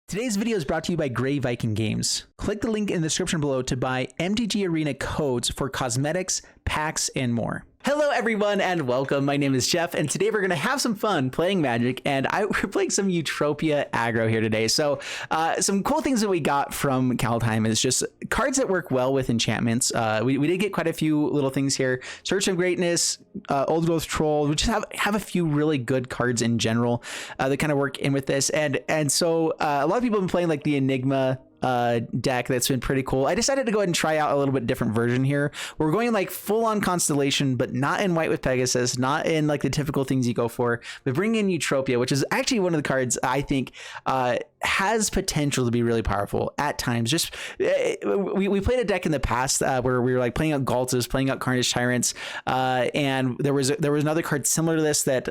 Today's video is brought to you by Grey Viking Games. Click the link in the description below to buy MTG Arena codes for cosmetics, packs, and more. Hello everyone and welcome. My name is Jeff and today we're going to have some fun playing Magic, and we're playing some Utopia aggro here today. So some cool things that we got from Kaldheim is just cards that work well with enchantments. We did get quite a few little things here. Search of Greatness, Old Growth Troll. We just have a few really good cards in general that kind of work in with this. And so a lot of people have been playing like the Enigma deck that's been pretty cool. I decided to go ahead and try out a little bit different version here. We're going like full on Constellation, but not in white with Pegasus, not in like the typical things you go for, but bring in Utopia, which is actually one of the cards I think has potential to be really powerful at times. Just we played a deck in the past where we were like playing out Galtas, playing out Carnage Tyrants, and there was another card similar to this that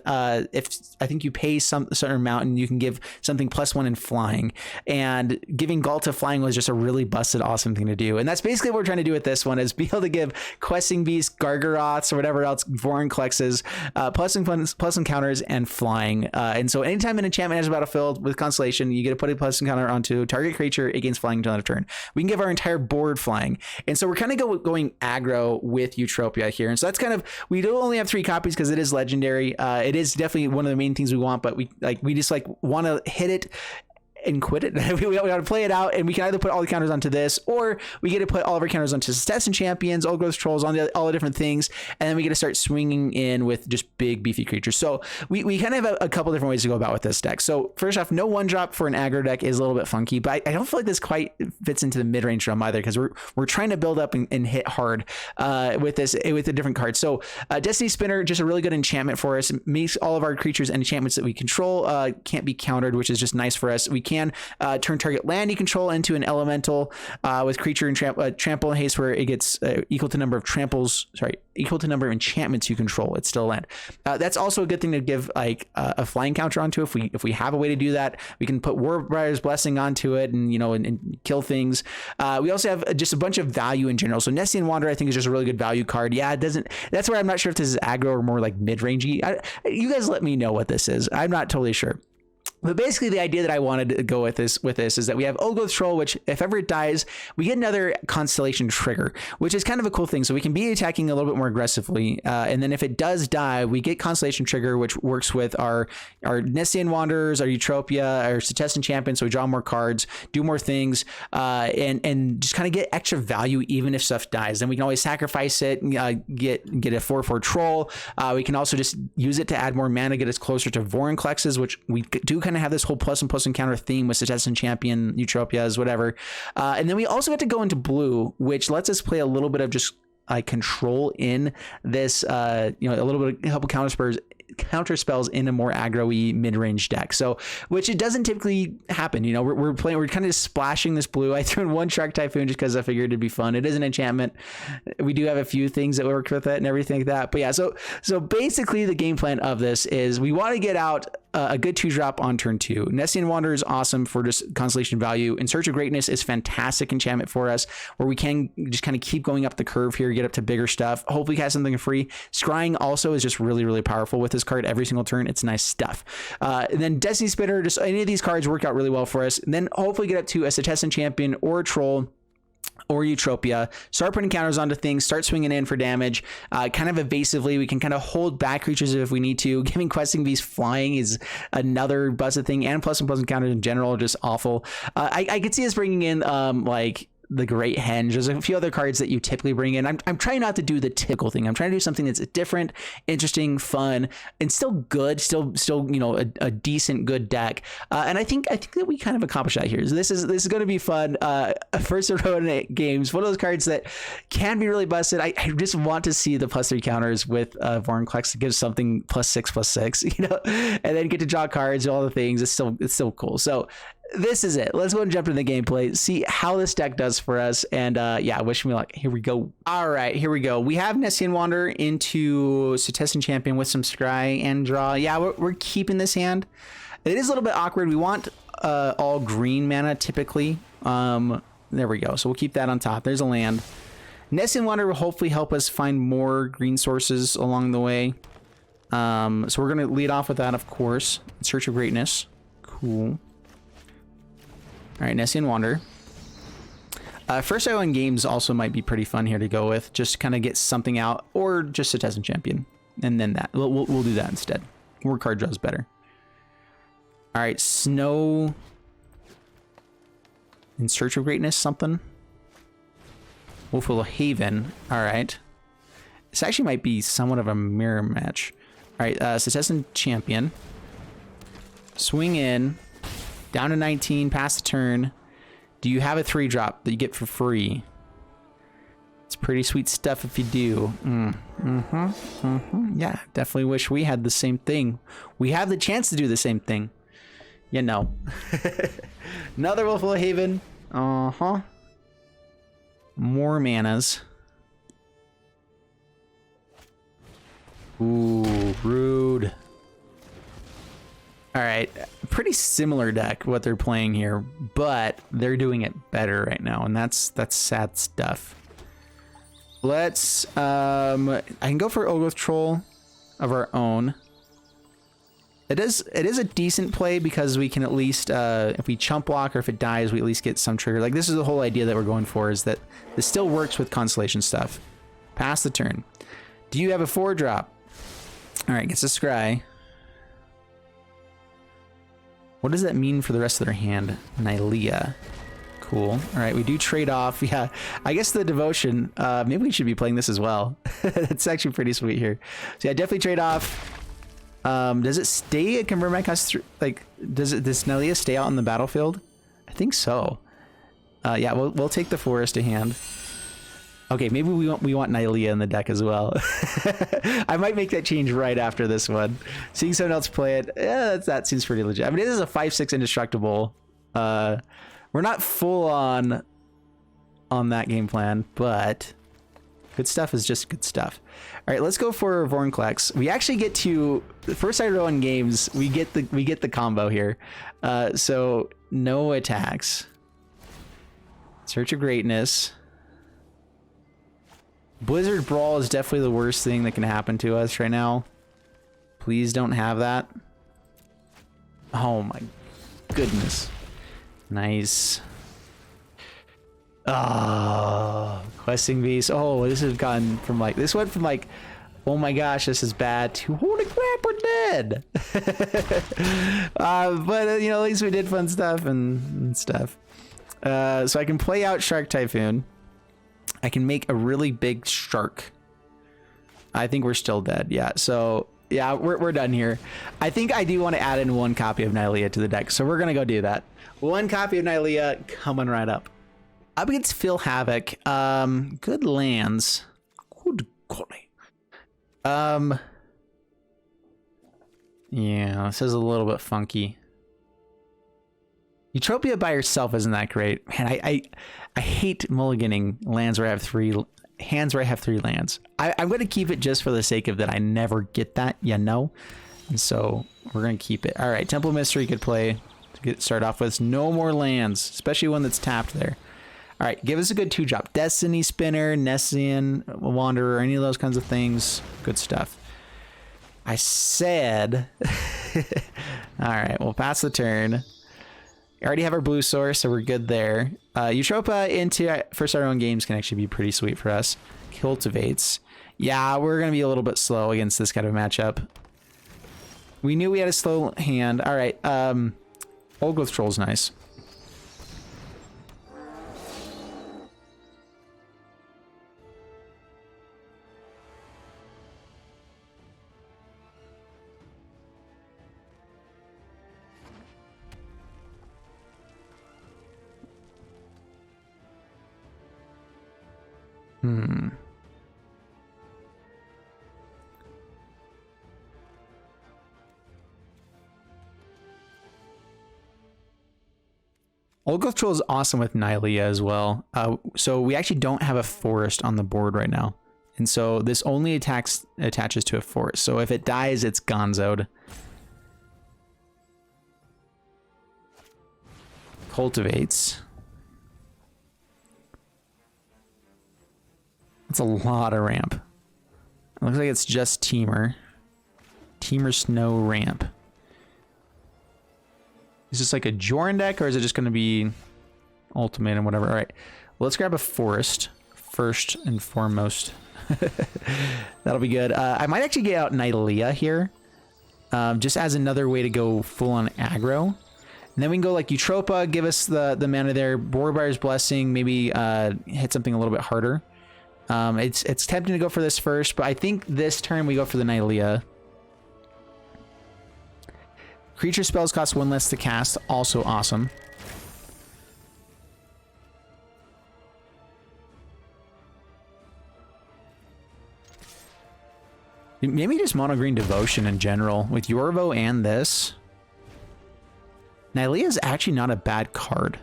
if I think you pay some certain amount and you can give something +1 in flying, and giving Galta flying was just a really busted awesome thing to do. And that's basically what we're trying to do with this one, is be able to give Questing Beasts, Gargaroths, or whatever else Vorin Klexes plus encounters and flying. And so anytime an enchantment has a battlefield with Constellation, you get to put a plus encounter onto target creature, it gains flying until end of turn. We can give our entire board flying. And so we're kind of going aggro with Utopia here. And so that's kind of, we do only have 3 copies because it is legendary. It is definitely one of the main things we want, but we just like want to hit it and quit it. we want to play it out, and we can either put all the counters onto this, or we get to put all of our counters onto Succession Champions, Old Growth Trolls, on all the different things, and then we get to start swinging in with just big beefy creatures. So we kind of have a couple different ways to go about with this deck. So first off, no 1-drop for an aggro deck is a little bit funky, but I don't feel like this quite fits into the mid-range realm either, because we're trying to build up and hit hard with the different cards. So Destiny Spinner, just a really good enchantment for us. It makes all of our creatures and enchantments that we control can't be countered, which is just nice for us. We can turn target land you control into an elemental with creature and trample and haste, where it gets equal to number of equal to number of enchantments you control. It's still a land. That's also a good thing to give like a flying counter onto. If we have a way to do that, we can put Warbriar's Blessing onto it and and kill things. We also have just a bunch of value in general. So Nessian Wanderer I think is just a really good value card. Yeah, it doesn't. That's where I'm not sure if this is aggro or more like mid-rangey. You guys let me know what this is. I'm not totally sure. But basically the idea that I wanted to go with this is that we have Old Growth Troll, which if ever it dies, we get another Constellation trigger, which is kind of a cool thing. So we can be attacking a little bit more aggressively. And then if it does die, we get Constellation trigger, which works with our Nessian Wanderers, our Utopia, our Succession Champions. So we draw more cards, do more things, and just kind of get extra value even if stuff dies. Then we can always sacrifice it, get a 4/4 Troll. We can also just use it to add more mana, get us closer to Vorin Klexes, which we do kind of have this whole plus and plus encounter theme with Succession Champion, Utopias, whatever. And then we also get to go into blue, which lets us play a little bit of just control in this, a little bit of a couple counter spells in a more aggro-y mid-range deck. So, which it doesn't typically happen. We're kind of just splashing this blue. I threw in 1 Shark Typhoon just because I figured it'd be fun. It is an enchantment. We do have a few things that work with it and everything like that. But yeah, so basically the game plan of this is we want to get out a good 2-drop on turn 2. Nessian Wanderer is awesome for just Constellation value. In Search of Greatness is fantastic enchantment for us, where we can just kind of keep going up the curve here, get up to bigger stuff. Hopefully cast something free. Scrying also is just really, really powerful with this card every single turn. It's nice stuff. And then Destiny Spinner, just any of these cards work out really well for us. And then hopefully get up to a Succession Champion or a Troll or Utopia, start putting counters onto things, start swinging in for damage, kind of evasively. We can kind of hold back creatures if we need to. Giving Questing Beasts flying is another busted thing, and plus and plus encounters in general, just awful. I could see us bringing in like the Great Henge. There's a few other cards that you typically bring in. I'm trying not to do the typical thing. I'm trying to do something that's different, interesting, fun, and still good, still a decent good deck. And I think that we kind of accomplished that here. So this is going to be fun. First of all, games, one of those cards that can be really busted. I just want to see the +3 counters with Vorin Klex to give something +6/+6, and then get to draw cards, all the things. It's still cool. So this is it. Let's go and jump into the gameplay, see how this deck does for us, and yeah, wish me luck. Here we go. All right, here we go. We have Nessian Wanderer into Succession Champion with some scry and draw. Yeah, we're keeping this hand. It is a little bit awkward. We want all green mana typically. There we go. So we'll keep that on top. There's a land. Nessian Wanderer will hopefully help us find more green sources along the way. So we're going to lead off with that, of course. Search of Greatness. Cool. All right, Nessian Wander. First Island Games also might be pretty fun here to go with. Just to kind of get something out, or just a Tessin Champion. And then that. We'll do that instead. More card draws better. All right, Snow... In Search of Greatness, something. Wolfwillow Haven. All right. This actually might be somewhat of a mirror match. All right, Tessin Champion. Swing in. Down to 19, pass the turn. Do you have a 3-drop that you get for free? It's pretty sweet stuff if you do. Yeah, definitely wish we had the same thing. We have the chance to do the same thing. You know. Another Wolfwillow Haven. More manas. Ooh, rude. All right, pretty similar deck what they're playing here, but they're doing it better right now, and that's sad stuff. Let's I can go for Ogoth Troll of our own. It is a decent play because we can at least if we chump block or if it dies, we at least get some trigger. Like, this is the whole idea that we're going for, is that this still works with Constellation stuff. Pass the turn. Do you have a 4-drop? All right, gets a Scry. What does that mean for the rest of their hand? Nylea. Cool. All right, we do trade off. Yeah, I guess the Devotion. Maybe we should be playing this as well. It's actually pretty sweet here. So yeah, definitely trade off. Does it stay at convert my cost? Like, does Nylea stay out on the battlefield? I think so. Yeah, we'll take the Forest to hand. Okay, maybe we want Nylea in the deck as well. I might make that change right after this one. Seeing someone else play it, yeah, that seems pretty legit. I mean, it is a 5/6 indestructible. We're not full on that game plan, but good stuff is just good stuff. All right, let's go for Vorinclex. We actually get to the first AGGRO in games. We get the combo here. So no attacks. Search of Greatness. Blizzard Brawl is definitely the worst thing that can happen to us right now. Please don't have that. Oh my goodness. Nice. Oh, Questing Beast. Oh, this has gone from like, this went from like, oh my gosh, this is bad, to holy crap, we're dead. But you know, at least we did fun stuff and stuff. So I can play out Shark Typhoon. I can make a really big shark. I think we're still dead. Yeah, so yeah, we're done here. I think I do want to add in 1 copy of Nylea to the deck, so we're gonna go do that. 1 copy of Nylea coming right up. Up against Phil Havoc. Good lands. Good golly. Yeah, this is a little bit funky. Utopia by herself isn't that great. Man, I hate mulliganing lands where I have 3 hands where I have 3 lands. I'm going to keep it just for the sake of that I never get that, you know? And so we're going to keep it. All right, Temple Mystery could play to start off with. No more lands, especially one that's tapped there. All right, give us a good 2-drop. Destiny Spinner, Nessian Wanderer, any of those kinds of things. Good stuff. I said... All right, we'll pass the turn. We already have our blue source, so we're good there. Eutropa into first our own games can actually be pretty sweet for us. Cultivates. Yeah, we're going to be a little bit slow against this kind of matchup. We knew we had a slow hand. All right, Old Growth Troll's nice. Old Growth Troll is awesome with Nylea as well. So we actually don't have a forest on the board right now. And so this only attaches to a forest. So if it dies, it's gonzoed. Cultivates. That's a lot of ramp. It looks like it's just Teamer. Teamer Snow Ramp. Is this like a Joran deck, or is it just going to be ultimate and whatever? All right, well, let's grab a forest first and foremost. That'll be good. I might actually get out Nylea here, just as another way to go full on aggro. And then we can go like Eutropa, give us the mana there. Borbar's Blessing, maybe hit something a little bit harder. It's tempting to go for this first, but I think this turn we go for the Nylea. Creature spells cost 1 less to cast, also awesome. Maybe just mono green Devotion in general with Yorvo and this. Nylea is actually not a bad card.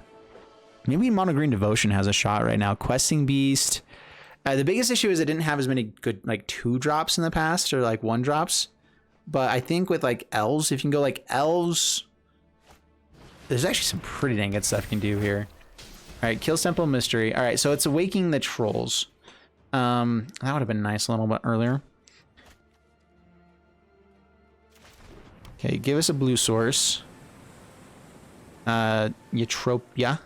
Maybe mono green Devotion has a shot right now. Questing Beast. The biggest issue is it didn't have as many good like 2-drops in the past, or like 1-drops. But I think with like elves, if you can go like elves, there's actually some pretty dang good stuff you can do here. All right, kill Simple Mystery. All right, so it's awaking the trolls. That would have been nice a little bit earlier. Okay, give us a blue source. Eutropia.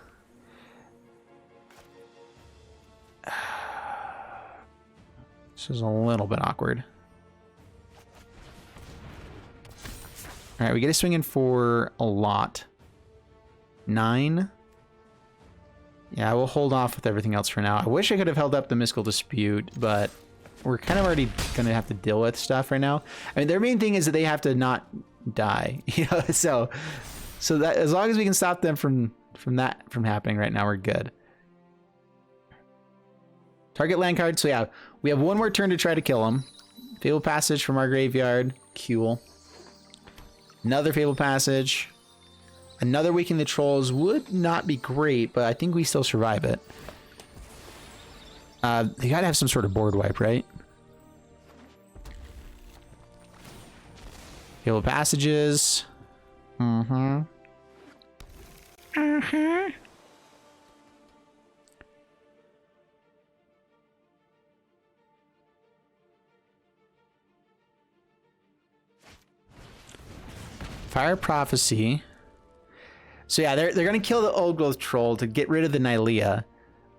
This is a little bit awkward. All right, we get a swing in for a lot. 9. Yeah, we'll hold off with everything else for now. I wish I could have held up the Mystical Dispute, but we're kind of already going to have to deal with stuff right now. I mean, their main thing is that they have to not die, you know. So that as long as we can stop them from happening right now, we're good. Target land card. So yeah, we have one more turn to try to kill him. Fabled Passage from our graveyard. Cool. Another Fabled Passage. Another Waking the Trolls would not be great, but I think we still survive it. They gotta have some sort of board wipe, right? Fabled Passages. Mm-hmm. Mm-hmm. Fire Prophecy. So yeah, they're gonna kill the Old Growth Troll to get rid of the Nylea,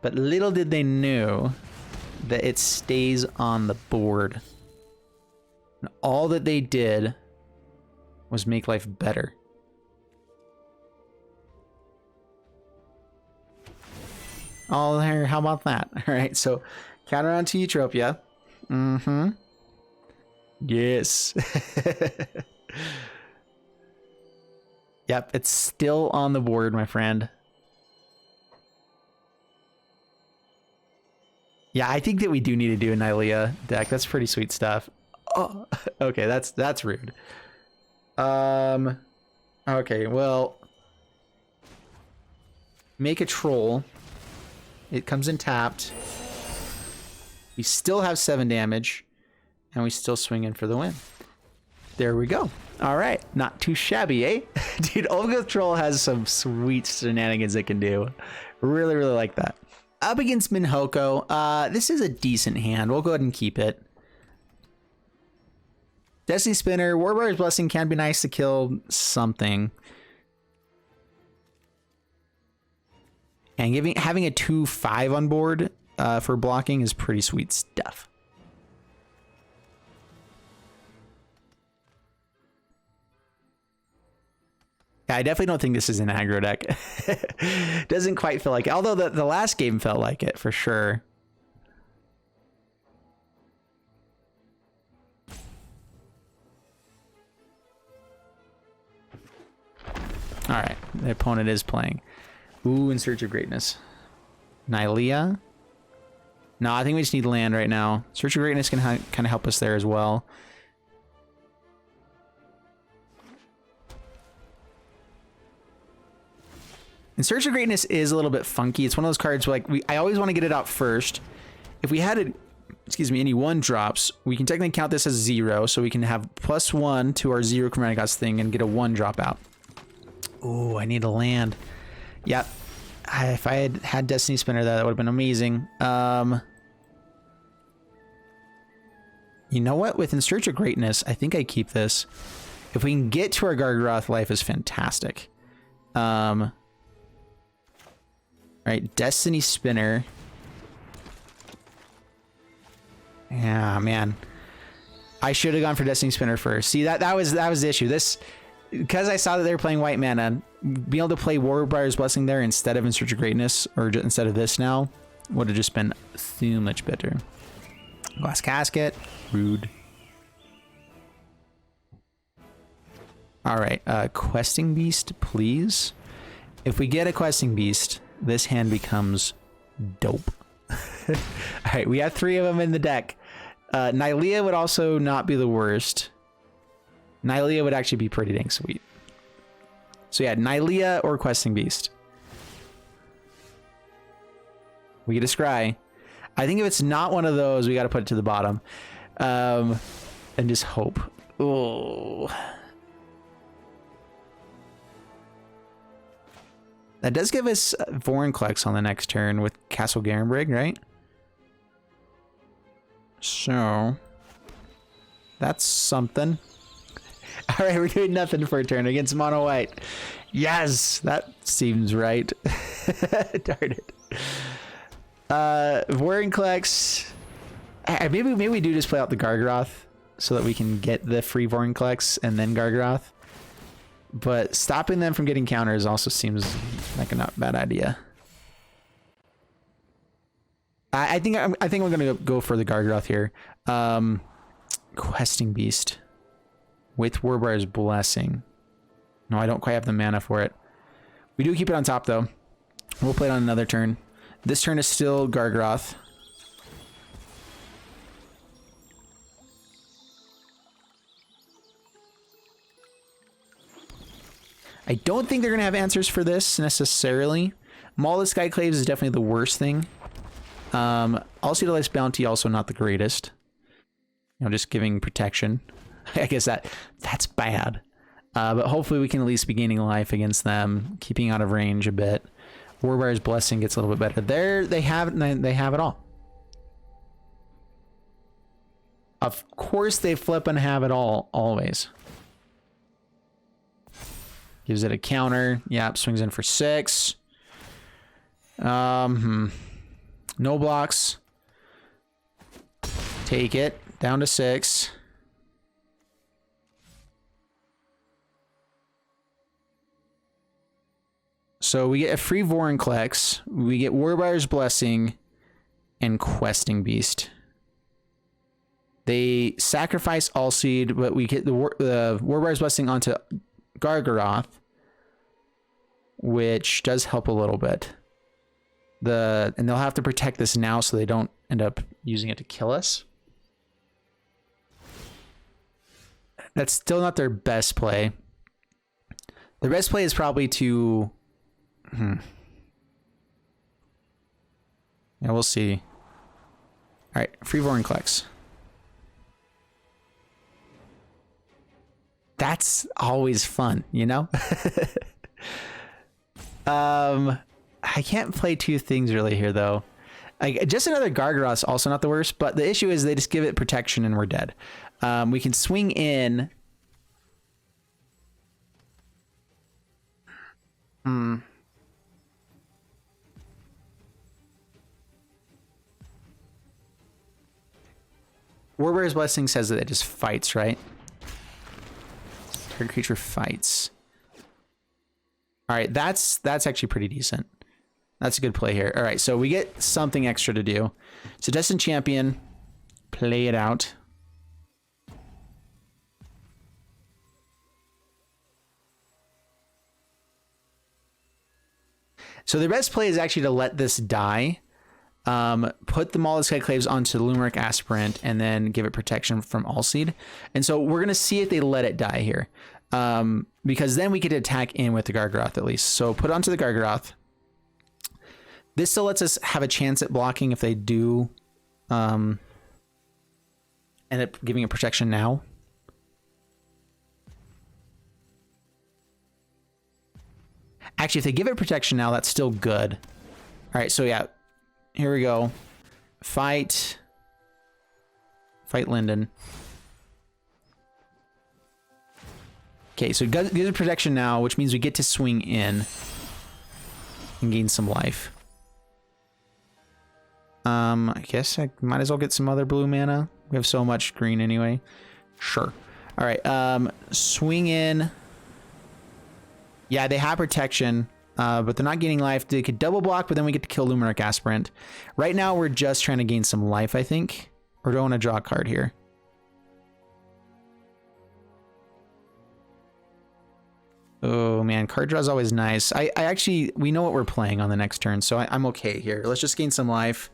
but little did they know that it stays on the board. And all that they did was make life better. Oh, there, how about that? All right, so counter on to Eutropia. Mm-hmm. Yes. Yep, it's still on the board, my friend. Yeah, I think that we do need to do a Nylea deck. That's pretty sweet stuff. Oh, okay, that's rude. Okay, well, make a troll. It comes in tapped. We still have 7 damage, and we still swing in for the win. There we go. All right, not too shabby, eh? Dude, Olga Troll has some sweet shenanigans it can do. Really, really like that. Up against Minhoko, this is a decent hand. We'll go ahead and keep it. Destiny Spinner, Warbar's Blessing can be nice to kill something. And having a 2/5 on board for blocking is pretty sweet stuff. Yeah, I definitely don't think this is an aggro deck. Doesn't quite feel like it. Although the last game felt like it, for sure. All right, the opponent is playing. Ooh, In Search of Greatness. Nylea. No, I think we just need land right now. Search of Greatness can kind of help us there as well. In Search of Greatness is a little bit funky. It's one of those cards where, like, I always want to get it out first. If we had it, excuse me, any 1-drops, we can technically count this as 0, so we can have +1 to our 0 Chromatic Gods thing and get a 1-drop out. Oh, I need a land. Yep. If I had Destiny Spinner, that would have been amazing. You know what? With In Search of Greatness, I think I keep this. If we can get to our Gargaroth, life is fantastic. All right, Destiny Spinner. Yeah, man. I should have gone for Destiny Spinner first. See, that was the issue. This, because I saw that they were playing white mana, being able to play Warbriar's Blessing there instead of In Search of Greatness, or instead of this now, would have just been so much better. Glass Casket. Rude. Alright, Questing Beast, please. If we get a Questing Beast, this hand becomes dope. Alright, we have 3 of them in the deck. Nylea would also not be the worst. Nylea would actually be pretty dang sweet. So yeah, Nylea or Questing Beast. We get a Scry. I think if it's not one of those, we got to put it to the bottom. And just hope. Oh. That does give us Vorinclex on the next turn with Castle Garenbrig, right? So that's something. All right, we're doing nothing for a turn against mono white. Yes, that seems right. Darn it. Vorinclex. Maybe we do just play out the Gargaroth so that we can get the free Vorinclex and then Gargaroth. But stopping them from getting counters also seems like a not bad idea. I think we're gonna go for the Gargaroth here. Questing Beast with Warbriar's Blessing. No, I don't quite have the mana for it. We do keep it on top though. We'll play it on another turn. This turn is still Gargaroth. I don't think they're going to have answers for this necessarily. Maul the Skyclaves is definitely the worst thing. Alcedalice Bounty also not the greatest. You know, just giving protection. I guess that's bad. But hopefully we can at least be gaining life against them, keeping out of range a bit. Warbriar's Blessing gets a little bit better. There they have it all. Of course they flip and have it all always. Gives it a counter. Yep, swings in for 6. No blocks. Take it. Down to 6. So we get a free Vorinclex. We get Warbriar's Blessing and Questing Beast. They sacrifice Alseed, but we get the Warbriar's Blessing onto Gargaroth, which does help a little bit. And they'll have to protect this now so they don't end up using it to kill us. That's still not their best play. Their best play is probably to... Yeah, we'll see. All right, free Vorinclex. That's always fun, you know? I can't play 2 things really here, though. Just another Gargaroth's also not the worst, but the issue is they just give it protection and we're dead. We can swing in. Warbriar's Blessing says that it just fights, right? Target creature fights. All right, that's actually pretty decent. That's a good play here. All right, so we get something extra to do. So Destined Champion, play it out. So the best play is actually to let this die. Put the Maul of the Skyclaves onto Lumeric Aspirant and then give it protection from Alseed. And so we're going to see if they let it die here. Because then we could attack in with the Gargaroth at least. So put it onto the Gargaroth. This still lets us have a chance at blocking if they do end up giving it protection now. Actually, if they give it protection now, that's still good. All right, so yeah. Here we go. Fight Linden. Okay, so it gives us protection now, which means we get to swing in and gain some life. I guess I might as well get some other blue mana. We have so much green anyway. Sure. All right, swing in. Yeah, they have protection, but they're not gaining life. They could double block, but then we get to kill Luminarch Aspirant. Right now, we're just trying to gain some life, I think. Or do I want to draw a card here? Oh man, card draw is always nice. I actually, we know what we're playing on the next turn, so I'm okay here. Let's just gain some life.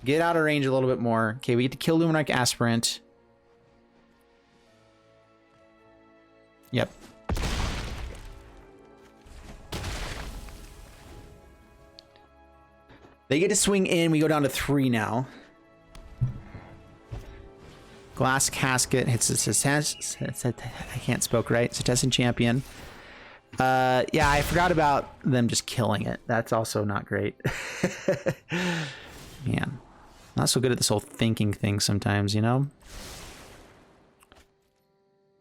Get out of range a little bit more. Okay, we get to kill Luminarch Aspirant. Yep. They get to swing in. We go down to 3 now. Glass Casket hits a I can't spoke right. Cetessan Champion. Yeah, I forgot about them just killing it. That's also not great. Man, not so good at this whole thinking thing sometimes, you know?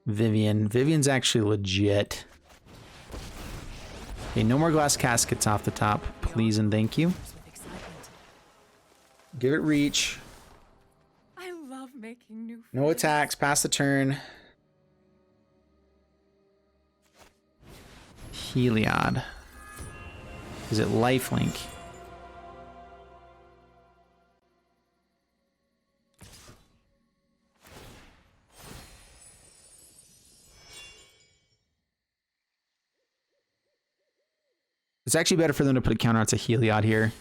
Vivian's actually legit. Okay, no more Glass Caskets off the top, please and thank you. Give it reach. I love making new friends. No attacks, pass the turn. Heliod. Is it lifelink? It's actually better for them to put a counter onto Heliod here.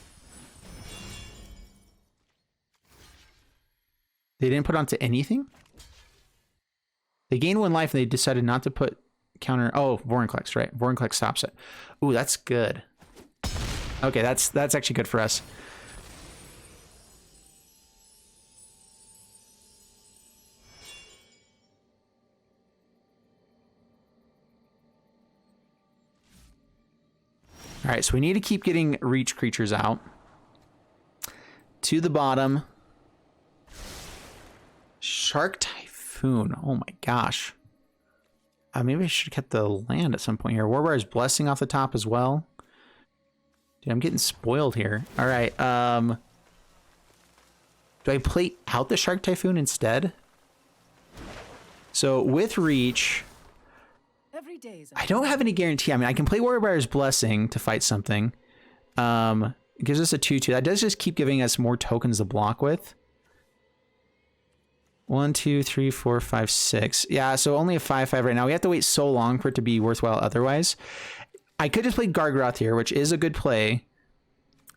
They didn't put onto anything? They gained 1 life and they decided not to put counter. Oh, Vorinclex, right? Vorinclex stops it. Ooh, that's good. Okay, that's actually good for us. All right, so we need to keep getting reach creatures out. To the bottom. Shark Typhoon. Oh my gosh. Maybe I should have kept the land at some point here. Warbar's Blessing off the top as well. Dude, I'm getting spoiled here. All right. Do I play out the Shark Typhoon instead? So with reach, I don't have any guarantee. I mean, I can play Warbar's Blessing to fight something. It gives us a 2/2. That does just keep giving us more tokens to block with. 1, 2, 3, 4, 5, 6. Yeah, so only a 5/5 right now. We have to wait so long for it to be worthwhile otherwise. I could just play Gargaroth here, which is a good play.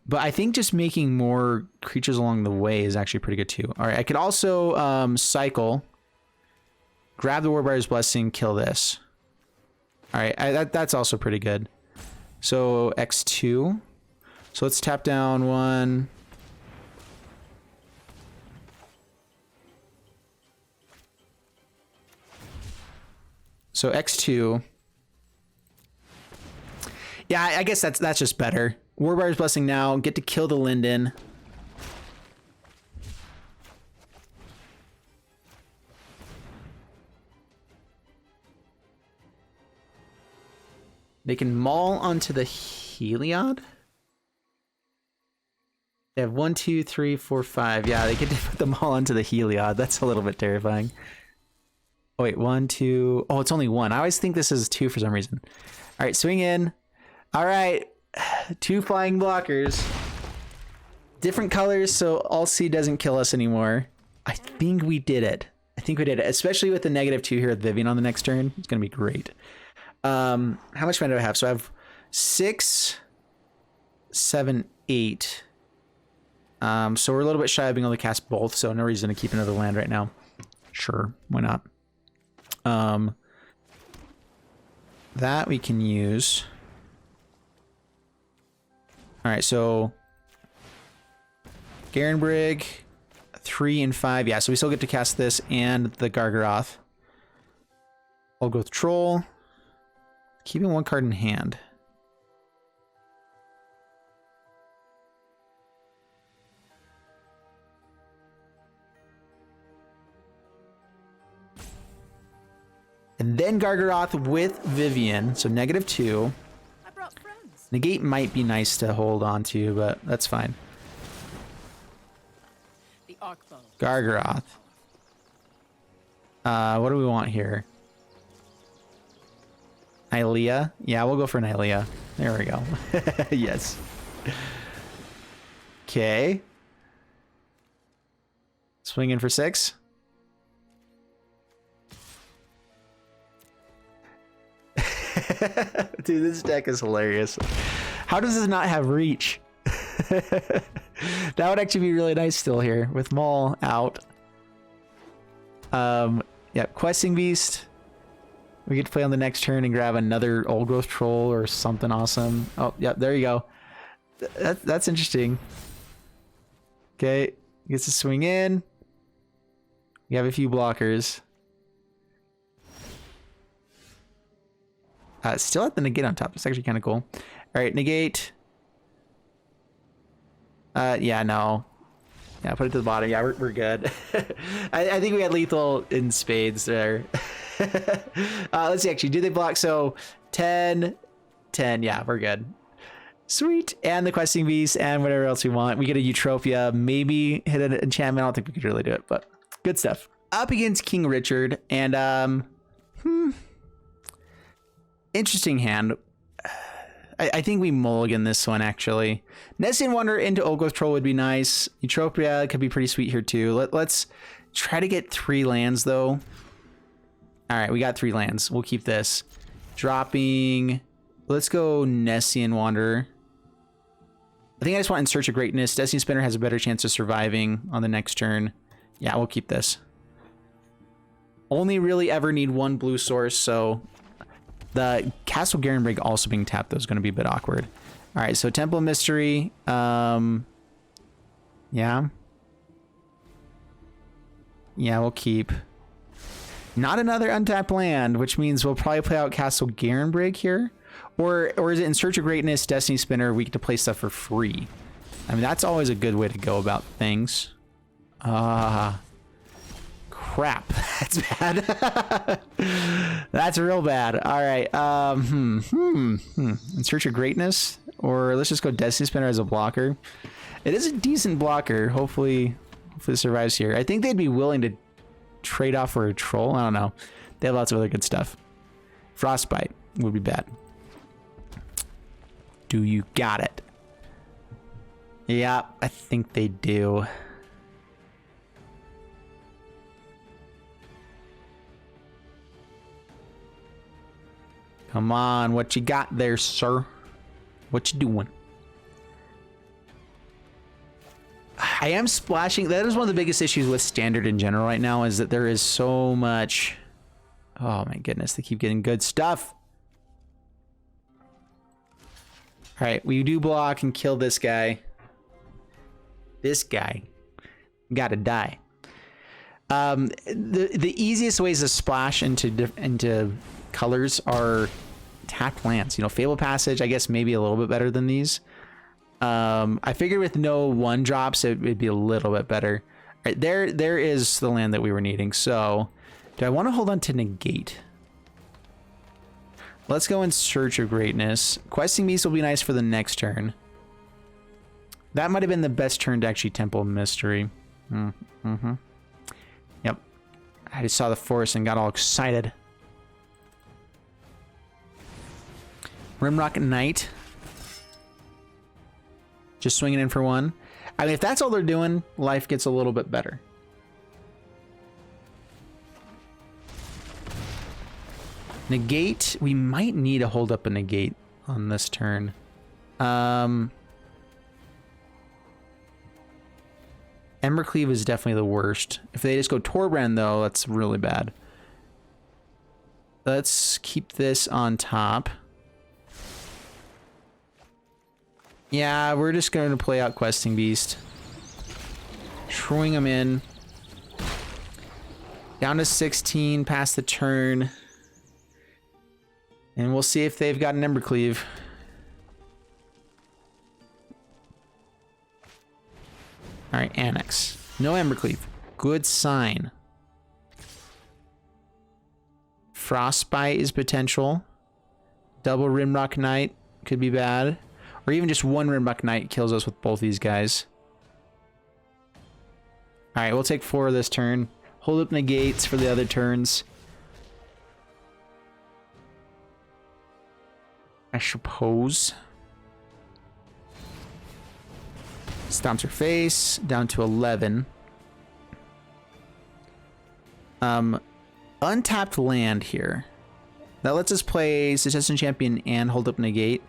But I think just making more creatures along the way is actually pretty good too. All right, I could also cycle, grab the Warbar's Blessing, kill this. All right, that's also pretty good. So X2. So let's tap down 1. So X2. Yeah, I guess that's just better. Warbar's Blessing now. Get to kill the Linden. They can maul onto the Heliod. They have 1, 2, 3, 4, 5. Yeah, they get to put them all onto the Heliod. That's a little bit terrifying. Oh, wait, 1, 2. Oh, it's only 1. I always think this is 2 for some reason. All right, swing in. All right, 2 flying blockers. Different colors, so All C doesn't kill us anymore. I think we did it. I think we did it, especially with the -2 here with Vivian on the next turn. It's going to be great. How much mana do I have? So I have 6, 7, 8. So we're a little bit shy of being able to cast both, so no reason to keep another land right now. Sure, why not? That we can use. All right, so Garenbrig, 3 and 5. Yeah, so we still get to cast this and the Gargaroth. I'll go with Troll, keeping 1 card in hand. And then Gargaroth with Vivian, so -2. I brought friends. Negate might be nice to hold on to, but that's fine. The Arcbow. Gargaroth. What do we want here? Nylea? Yeah, we'll go for Nylea. There we go. Yes. Okay. Swing in for 6. Dude, this deck is hilarious. How does this not have reach? That would actually be really nice still here with Maul out. Yeah, Questing Beast. We get to play on the next turn and grab another Old Growth Troll or something awesome. Oh, yeah, there you go. That's interesting. Okay, gets to swing in. We have a few blockers. Still at the negate on top. It's actually kind of cool. All right, negate. Yeah, no. Yeah, put it to the bottom. Yeah, we're good. I think we had lethal in spades there. Let's see, actually, do they block? So 10, 10. Yeah, we're good. Sweet. And the Questing Beast and whatever else we want. We get a Eutropia, maybe hit an enchantment. I don't think we could really do it, but good stuff. Up against King Richard, and interesting hand. I think we mulligan this one, actually. Nessian Wonder into Old Growth Troll would be nice. Eutropia could be pretty sweet here, too. Let's try to get 3 lands, though. All right, we got 3 lands. We'll keep this. Dropping... Let's go Nessian Wanderer. I think I just want In Search of Greatness. Destiny Spinner has a better chance of surviving on the next turn. Yeah, we'll keep this. Only really ever need 1 blue source, so... The Castle Garenbrig also being tapped, though, is going to be a bit awkward. All right, so Temple of Mystery. Yeah. Yeah, we'll keep. Not another untapped land, which means we'll probably play out Castle Garenbrig here. Or is it In Search of Greatness, Destiny Spinner, we get to play stuff for free? I mean, that's always a good way to go about things. Crap. That's bad. That's real bad. All right. In Search of Greatness, or let's just go Destiny Spinner as a blocker. It is a decent blocker. Hopefully it survives here. I think they'd be willing to trade off for a troll. I don't know. They have lots of other good stuff. Frostbite would be bad. Do you got it? Yeah, I think they do. Come on, what you got there, sir? What you doing? I am splashing. That is one of the biggest issues with Standard in general right now, is that there is so much... Oh my goodness, they keep getting good stuff. All right, we do block and kill this guy. This guy gotta die. The easiest ways to splash into colors are tapped lands. You know, Fable Passage, I guess maybe a little bit better than these. I figured with no 1-drops, it would be a little bit better. All right, there is the land that we were needing. So, do I want to hold on to negate? Let's go In Search of Greatness. Questing Beast will be nice for the next turn. That might have been the best turn to actually Temple of Mystery. Yep. I just saw the forest and got all excited. Rimrock Knight. Just swinging in for 1. I mean, if that's all they're doing, life gets a little bit better. Negate. We might need to hold up a negate on this turn. Embercleave is definitely the worst. If they just go Torbrand, though, that's really bad. Let's keep this on top. Yeah, we're just going to play out Questing Beast. Swing them in. Down to 16 past the turn. And we'll see if they've got an Embercleave. All right, Annex. No Embercleave. Good sign. Frostbite is potential. Double Rimrock Knight could be bad. Or even just one Rimrock Knight kills us with both these guys. Alright, we'll take 4 this turn. Hold up negates for the other turns. I suppose. Stomps her face. Down to 11. Untapped land here. That lets us play Suggestion Champion and hold up negate.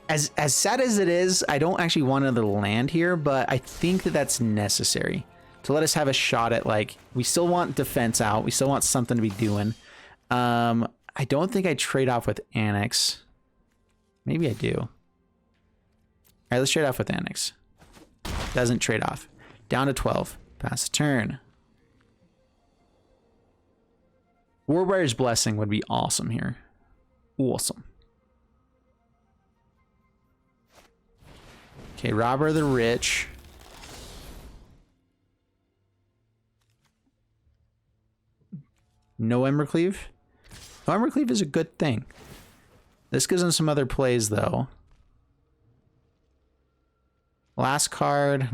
As sad as it is, I don't actually want another land here, but I think that that's necessary to let us have a shot at, like, we still want defense out. We still want something to be doing. I don't think I trade off with Annex. Maybe I do. All right, let's trade off with Annex. Doesn't trade off. Down to 12. Pass a turn. Warbriar's Blessing would be awesome here. Awesome. Okay, Robber the Rich. No Embercleave? No Embercleave is a good thing. This gives him some other plays, though. Last card.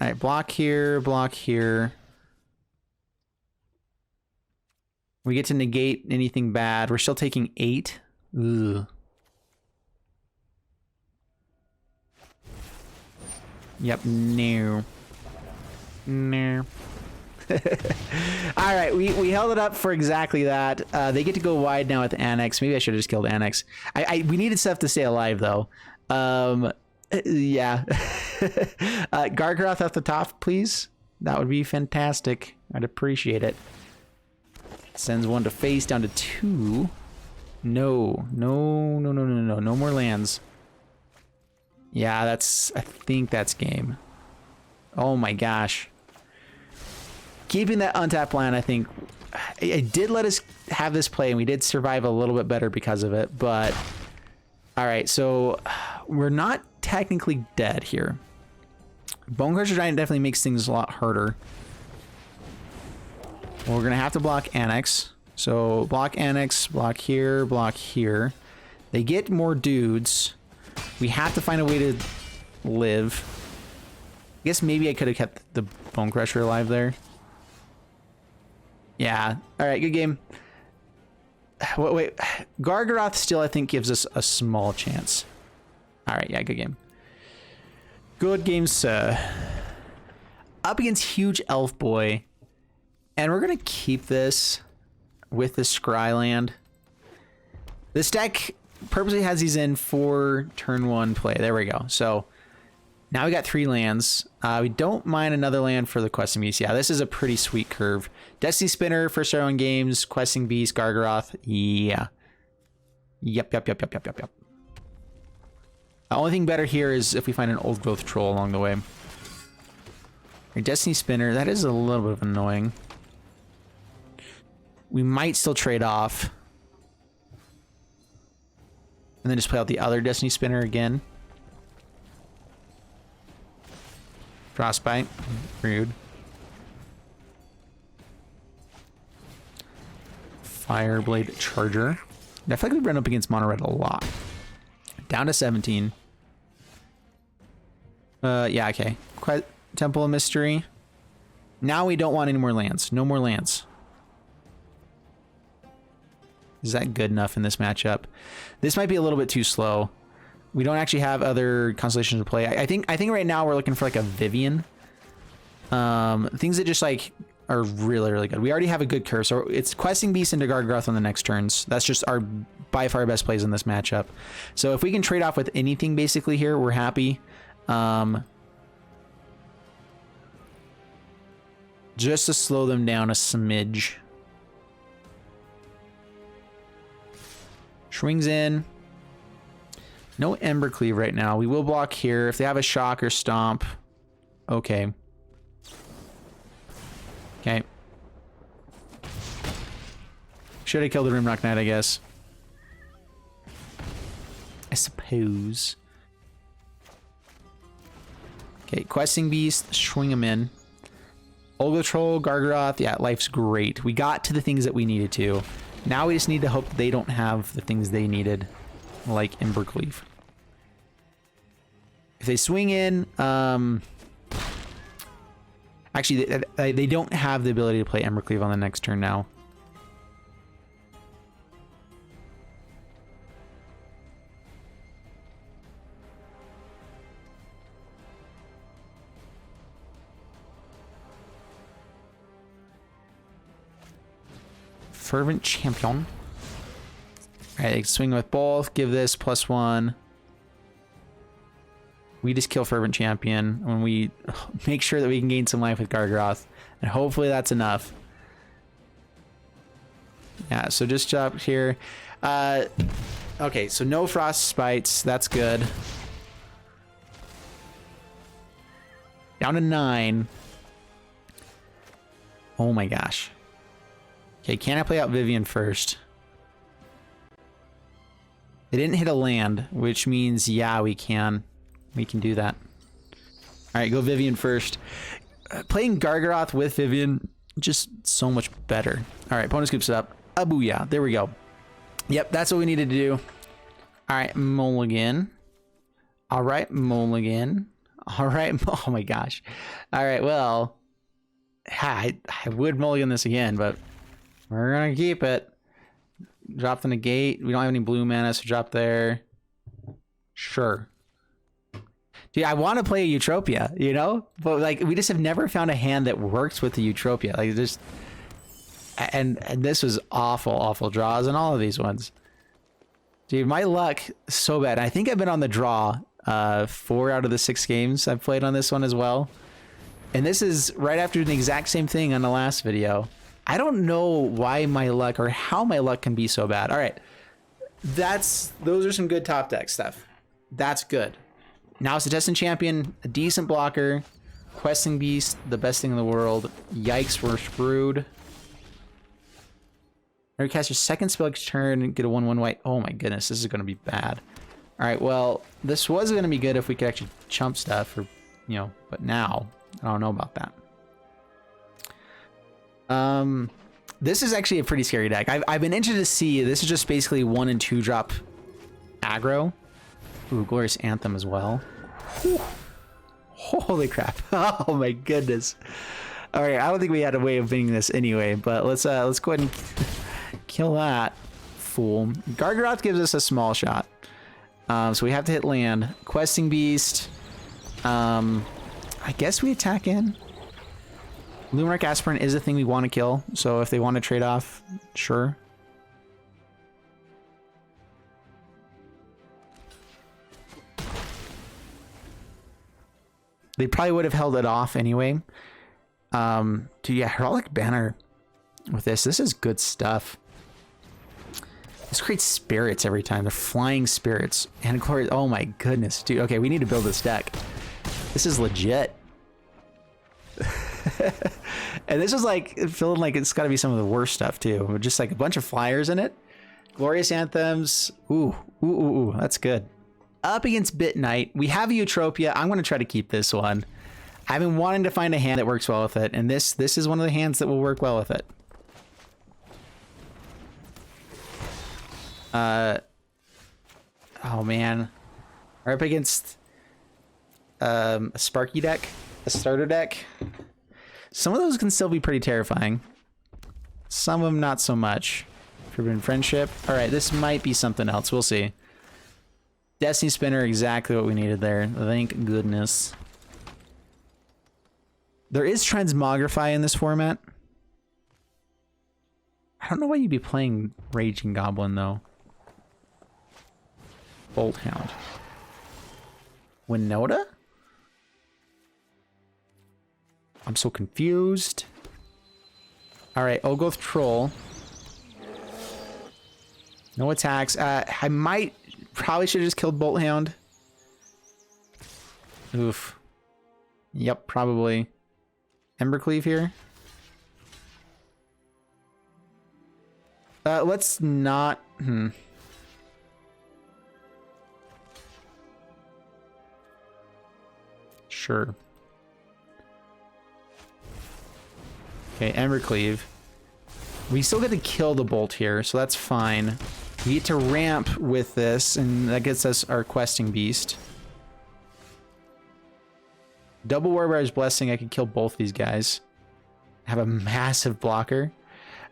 Alright, block here, block here. We get to negate anything bad. We're still taking 8. Ugh. Yep, no. No. All right, we held it up for exactly that. They get to go wide now with Annex. Maybe I should have just killed Annex. We needed stuff to stay alive, though. Yeah. Gargaroth at the top, please. That would be fantastic. I'd appreciate it. Sends 1 to face, down to 2. No more lands. Yeah, I think that's game. Oh my gosh. Keeping that untapped land, I think, it did let us have this play, and we did survive a little bit better because of it, but... Alright, so we're not technically dead here. Bonecrusher Giant definitely makes things a lot harder. We're going to have to block Annex. So block Annex, block here, block here. They get more dudes. We have to find a way to live. I guess maybe I could have kept the Bonecrusher alive there. Yeah. All right, good game. Wait. Gargaroth still, I think, gives us a small chance. All right, yeah, good game. Good game, sir. Up against Huge Elf Boy. And we're going to keep this with the Scryland. This deck purposely has these in for turn 1 play. There we go. So now we got 3 lands. We don't mind another land for the Questing Beast. Yeah, this is a pretty sweet curve. Destiny Spinner, first our own games, Questing Beast, Gargaroth. Yeah. Yep. The only thing better here is if we find an Old Growth Troll along the way. Our Destiny Spinner, that is a little bit of annoying. We might still trade off. And then just play out the other Destiny Spinner again. Frostbite. Rude. Fireblade Charger. I feel like we run up against mono red a lot. Down to 17. Yeah, okay. Temple of Mystery. Now we don't want any more lands. No more lands. Is that good enough in this matchup? This might be a little bit too slow. We don't actually have other constellations to play. I think right now we're looking for like a Vivian. Things that just like are really, really good. We already have a good curve. So it's Questing Beast into Gargaroth on the next turns. That's just our by far best plays in this matchup. So if we can trade off with anything basically here, we're happy. Just to slow them down a smidge. Swings in. No Embercleave right now. We will block here. If they have a Shock or Stomp. Okay. Okay. Should have killed the Rimrock Knight, I guess. I suppose. Okay, Questing Beast. Swing him in. Olga Troll, Gargaroth. Yeah, life's great. We got to the things that we needed to. Now we just need to hope they don't have the things they needed, like Embercleave. If they swing in, actually, they don't have the ability to play Embercleave on the next turn now. Fervent Champion. All right, swing with both. Give this +1. We just kill Fervent Champion when we make sure that we can gain some life with Gargaroth, and hopefully that's enough. Yeah, so just drop here. Okay, so no Frost Spites. That's good. Down to 9. Oh my gosh. Okay, can I play out Vivian first? They didn't hit a land, which means, yeah, we can. We can do that. All right, go Vivian first. Playing Gargaroth with Vivian, just so much better. All right, opponent scoops it up. A booyah. There we go. Yep, that's what we needed to do. All right, mulligan. All right, mulligan. All right, oh my gosh. All right, well, I would mulligan this again, but we're gonna keep it. Drop the negate. We don't have any blue mana, so drop there. Sure. Dude, I want to play a Eutropia, you know? But like, we just have never found a hand that works with the Eutropia. Like, just and this was awful draws in all of these ones. Dude, my luck is so bad. I think I've been on the draw 4 out of the 6 games I've played on this one as well. And this is right after the exact same thing on the last video. I don't know why my luck or how my luck can be so bad. All right. Those are some good top deck stuff. That's good. Now it's a Destined Champion, a decent blocker. Questing Beast, the best thing in the world. Yikes, we're screwed. Or cast your second spell each turn and get a 1/1 white. Oh my goodness, this is going to be bad. All right, well, this was going to be good if we could actually chump stuff, or, you know, but now I don't know about that. This is actually a pretty scary deck. I've been interested to see. This is just basically 1 and 2 drop aggro. Ooh, Glorious Anthem as well. Whew. Holy crap. Oh my goodness. All right, I don't think we had a way of winning this anyway, but let's go ahead and kill that fool. Gargaroth gives us a small shot. So we have to hit land. Questing Beast. I guess we attack in. Luminarch Aspirant is a thing we want to kill, so if they want to trade off, sure. They probably would have held it off anyway. Dude, yeah, Heraldic Banner with this. This is good stuff. This creates spirits every time. They're flying spirits. And oh my goodness, dude. Okay, we need to build this deck. This is legit. And this is like feeling like it's got to be some of the worst stuff too. Just like a bunch of flyers in it. Glorious Anthems. Ooh, that's good. Up against Bit Knight, we have Eutropia. I'm going to try to keep this one. I've been wanting to find a hand that works well with it, and this is one of the hands that will work well with it. Oh man, we're up against a Sparky deck, a starter deck. Some of those can still be pretty terrifying. Some of them not so much. Forbidden Friendship. All right, this might be something else. We'll see. Destiny Spinner, exactly what we needed there. Thank goodness. There is Transmogrify in this format. I don't know why you'd be playing Raging Goblin, though. Bolt Hound. Winota? I'm so confused. Alright, Ogoth Troll. No attacks. I probably should have just killed Bolt Hound. Oof. Yep, probably. Embercleave here. Let's not... Sure. Okay, Embercleave. We still get to kill the bolt here, so that's fine. We get to ramp with this, and that gets us our questing beast. Double Warbar's Blessing, I could kill both these guys. Have a massive blocker.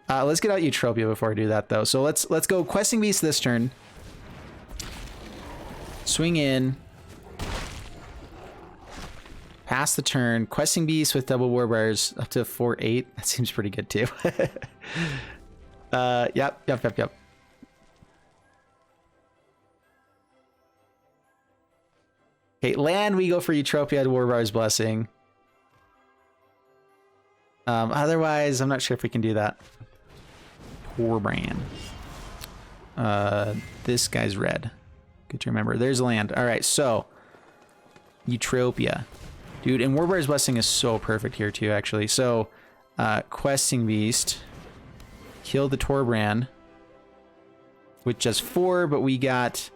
Let's get out Eutropia before I do that, though. So let's go questing beast this turn. Swing in. Pass the turn. Questing beast with double Warbars up to 4/8. That seems pretty good too. Yep. Okay, land, we go for Eutropia to Warbar's Blessing. Otherwise, I'm not sure if we can do that. Warbrand. This guy's red. Good to remember. There's land. All right, so Eutropia. Dude, and Warbar's Blessing is so perfect here too, actually. So, Questing Beast. Kill the Torbrand. With just 4, but we got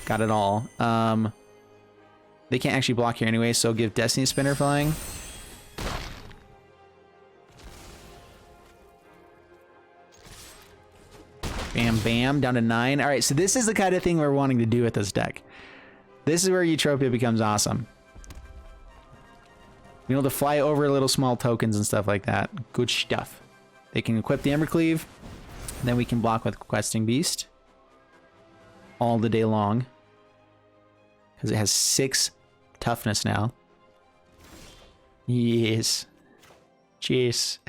it all. They can't actually block here anyway, so give Destiny Spinner flying. Bam, bam, down to 9. All right, so this is the kind of thing we're wanting to do with this deck. This is where Eutropia becomes awesome. Being able to fly over little small tokens and stuff like that. Good stuff. They can equip the Embercleave. Then we can block with Questing Beast. All the day long. Because it has 6 toughness now. Yes. Jeez.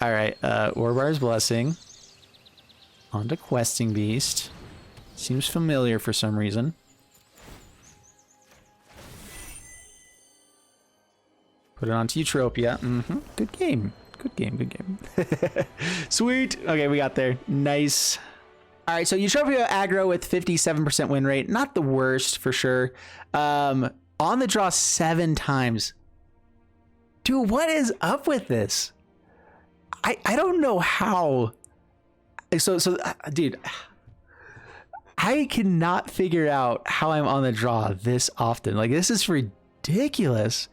Alright, Warbar's Blessing. On to Questing Beast. Seems familiar for some reason. Put it onto Eutropia. Good game. Good game, good game. Sweet. Okay, we got there. Nice. All right, so Eutropia aggro with 57% win rate. Not the worst, for sure. On the draw 7 times. Dude, what is up with this? I don't know how. So, dude, I cannot figure out how I'm on the draw this often. Like, this is ridiculous.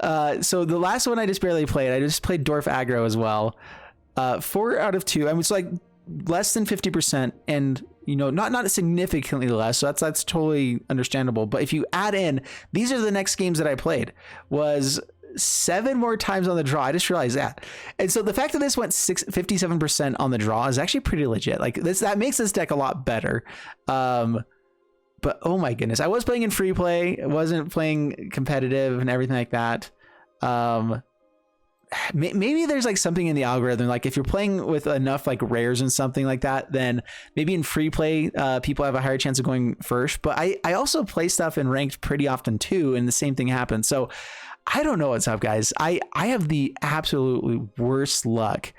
So the last one I just barely played. I just played Dwarf aggro as well. 4 out of 2. I mean, it's like less than 50%, and you know, not significantly less. So that's totally understandable. But if you add in, these are the next games that I played. Was 7 more times on the draw. I just realized that. And so the fact that this went 57% on the draw is actually pretty legit. Like that makes this deck a lot better. But oh my goodness, I was playing in free play. I wasn't playing competitive and everything like that. Maybe there's like something in the algorithm. Like if you're playing with enough like rares and something like that, then maybe in free play, people have a higher chance of going first. But I also play stuff in ranked pretty often too, and the same thing happens. So I don't know what's up, guys. I have the absolutely worst luck.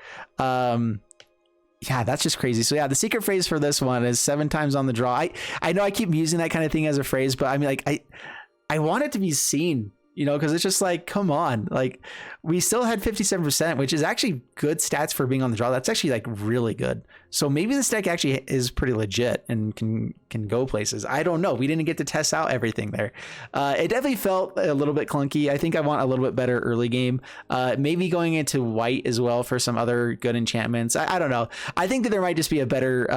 Yeah, that's just crazy. So yeah, the secret phrase for this one is 7 times on the draw. I know I keep using that kind of thing as a phrase, but I mean, like, I want it to be seen, you know, because it's just like, come on, like we still had 57%, which is actually good stats for being on the draw. That's actually like really good. So maybe this deck actually is pretty legit and can go places. I don't know. We didn't get to test out everything there. It definitely felt a little bit clunky. I think I want a little bit better early game. Maybe going into white as well for some other good enchantments. I don't know. I think that there might just be a better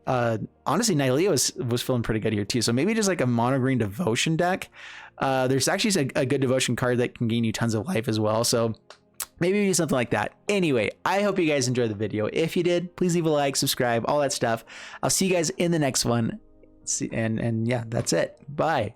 honestly, Nylea was feeling pretty good here too. So maybe just like a mono green devotion deck. There's actually a good devotion card that can gain you tons of life as well. So maybe something like that. Anyway, I hope you guys enjoyed the video. If you did, please leave a like, subscribe, all that stuff. I'll see you guys in the next one. And yeah, that's it. Bye.